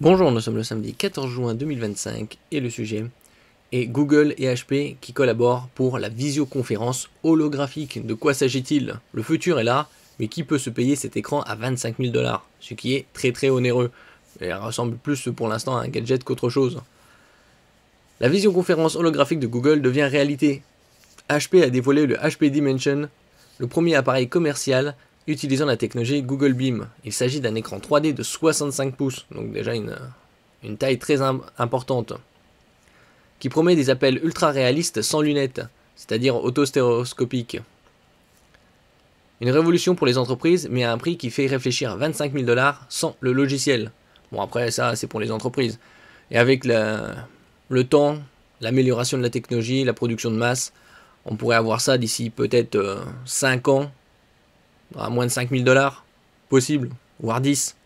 Bonjour, nous sommes le samedi 14 juin 2025 et le sujet est Google et HP qui collaborent pour la visioconférence holographique. De quoi s'agit-il? Le futur est là, mais qui peut se payer cet écran à 25 000 $, ce qui est très onéreux. Elle ressemble plus pour l'instant à un gadget qu'autre chose. La visioconférence holographique de Google devient réalité. HP a dévoilé le HP Dimension, le premier appareil commercial utilisant la technologie Google Beam. Il s'agit d'un écran 3D de 65 pouces, donc déjà une taille très importante, qui promet des appels ultra réalistes sans lunettes, c'est-à-dire autostéréoscopiques. Une révolution pour les entreprises, mais à un prix qui fait réfléchir 25 000 $ sans le logiciel. Bon, après ça, c'est pour les entreprises. Et avec le temps, l'amélioration de la technologie, la production de masse, on pourrait avoir ça d'ici peut-être 5 ans, à moins de 5 000 $, possible, voire 10.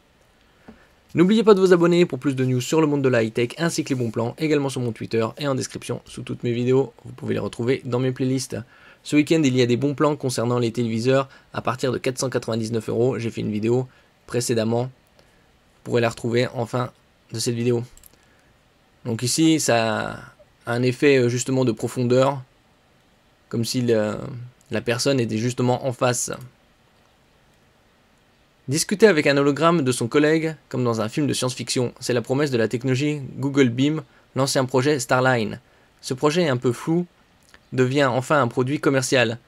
N'oubliez pas de vous abonner pour plus de news sur le monde de la high-tech ainsi que les bons plans, également sur mon Twitter et en description sous toutes mes vidéos. Vous pouvez les retrouver dans mes playlists. Ce week-end, il y a des bons plans concernant les téléviseurs à partir de 499 €. J'ai fait une vidéo précédemment. Vous pourrez la retrouver en fin de cette vidéo. Donc ici, ça a un effet justement de profondeur, comme si la personne était justement en face. Discuter avec un hologramme de son collègue, comme dans un film de science-fiction, c'est la promesse de la technologie Google Beam, l'ancien projet Starline. Ce projet un peu flou devient enfin un produit commercial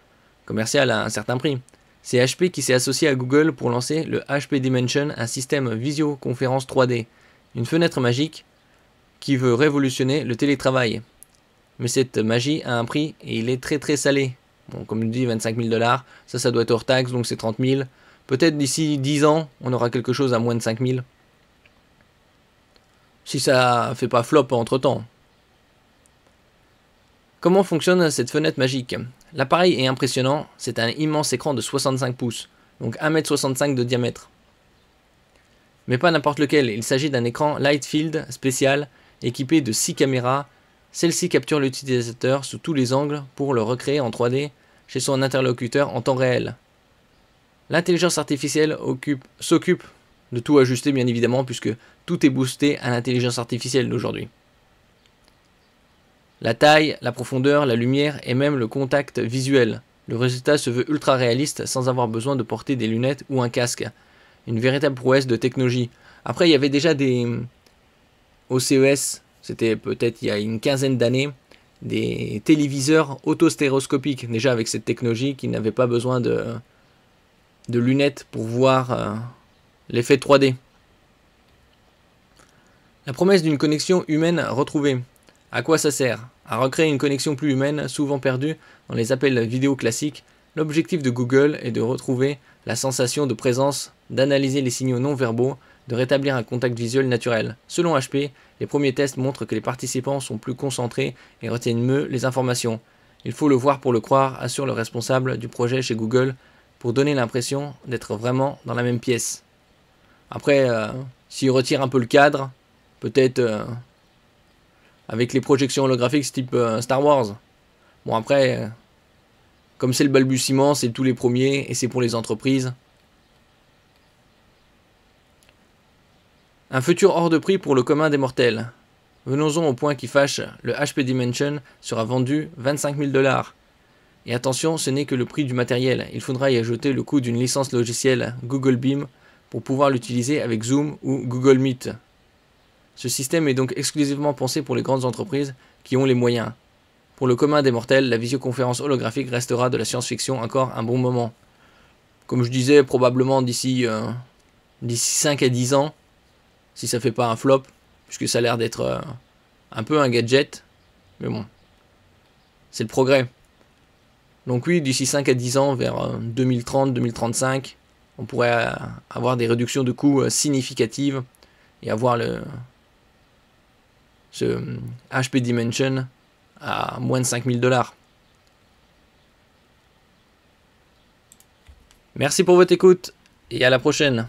à un certain prix. C'est HP qui s'est associé à Google pour lancer le HP Dimension, un système visioconférence 3D, une fenêtre magique qui veut révolutionner le télétravail. Mais cette magie a un prix et il est très salé. Bon, comme je dis, 25 000 $, ça doit être hors taxe, donc c'est 30 000. Peut-être d'ici 10 ans, on aura quelque chose à moins de 5 000. Si ça fait pas flop entre temps. Comment fonctionne cette fenêtre magique? L'appareil est impressionnant, c'est un immense écran de 65 pouces, donc 1,65 m de diamètre. Mais pas n'importe lequel, il s'agit d'un écran Lightfield spécial, équipé de 6 caméras. Celle-ci capture l'utilisateur sous tous les angles pour le recréer en 3D chez son interlocuteur en temps réel. L'intelligence artificielle s'occupe de tout ajuster bien évidemment puisque tout est boosté à l'intelligence artificielle d'aujourd'hui. La taille, la profondeur, la lumière et même le contact visuel. Le résultat se veut ultra réaliste sans avoir besoin de porter des lunettes ou un casque. Une véritable prouesse de technologie. Après il y avait déjà au CES, c'était peut-être il y a une quinzaine d'années, des téléviseurs autostéréoscopiques déjà avec cette technologie qui n'avait pas besoin de lunettes pour voir l'effet 3D. La promesse d'une connexion humaine retrouvée. À quoi ça sert? À recréer une connexion plus humaine, souvent perdue dans les appels vidéo classiques. L'objectif de Google est de retrouver la sensation de présence, d'analyser les signaux non verbaux, de rétablir un contact visuel naturel. Selon HP, les premiers tests montrent que les participants sont plus concentrés et retiennent mieux les informations. Il faut le voir pour le croire, assure le responsable du projet chez Google, pour donner l'impression d'être vraiment dans la même pièce. Après, s'il retire un peu le cadre, peut-être avec les projections holographiques type Star Wars. Bon après, comme c'est le balbutiement, c'est tous les premiers et c'est pour les entreprises. Un futur hors de prix pour le commun des mortels. Venons-en au point qui fâche, le HP Dimension sera vendu 25 000 $. Et attention, ce n'est que le prix du matériel, il faudra y ajouter le coût d'une licence logicielle Google Beam pour pouvoir l'utiliser avec Zoom ou Google Meet. Ce système est donc exclusivement pensé pour les grandes entreprises qui ont les moyens. Pour le commun des mortels, la visioconférence holographique restera de la science-fiction encore un bon moment. Comme je disais, probablement d'ici 5 à 10 ans, si ça fait pas un flop, puisque ça a l'air d'être un peu un gadget, mais bon, c'est le progrès. Donc oui, d'ici 5 à 10 ans, vers 2030-2035, on pourrait avoir des réductions de coûts significatives et avoir ce HP Dimension à moins de 5 000 $. Merci pour votre écoute et à la prochaine.